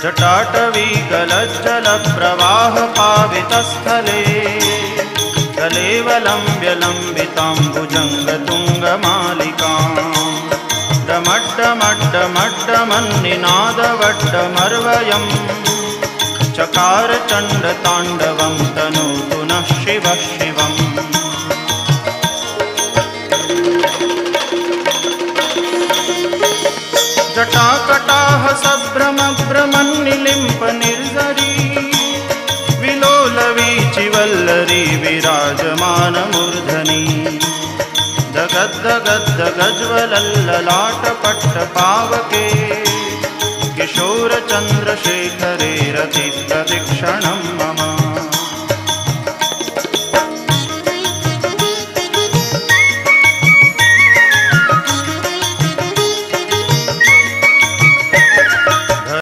जटाटवीकलज्जलप्रवाहपावितस्थले कलेवलम्ब्यलम्बिताम्बुजङ्गतुङ्गमालिकाम् डमड्डमड्डमड्डमन्निनादवड्डमर्वयम् चकार चण्डताण्डवं तनोतु नः शिवः शिवम्। जटाकटाह सभ्रमभ्रमन्निलिम्प निर्झरी विलोलवीचिवल्लरी विराजमानमूर्धनि दगद्दगद्दगज्वलल्ललाटपट्टपावके किशोरचन्द्रशेखरे रतिप्रदक्षिणं मम।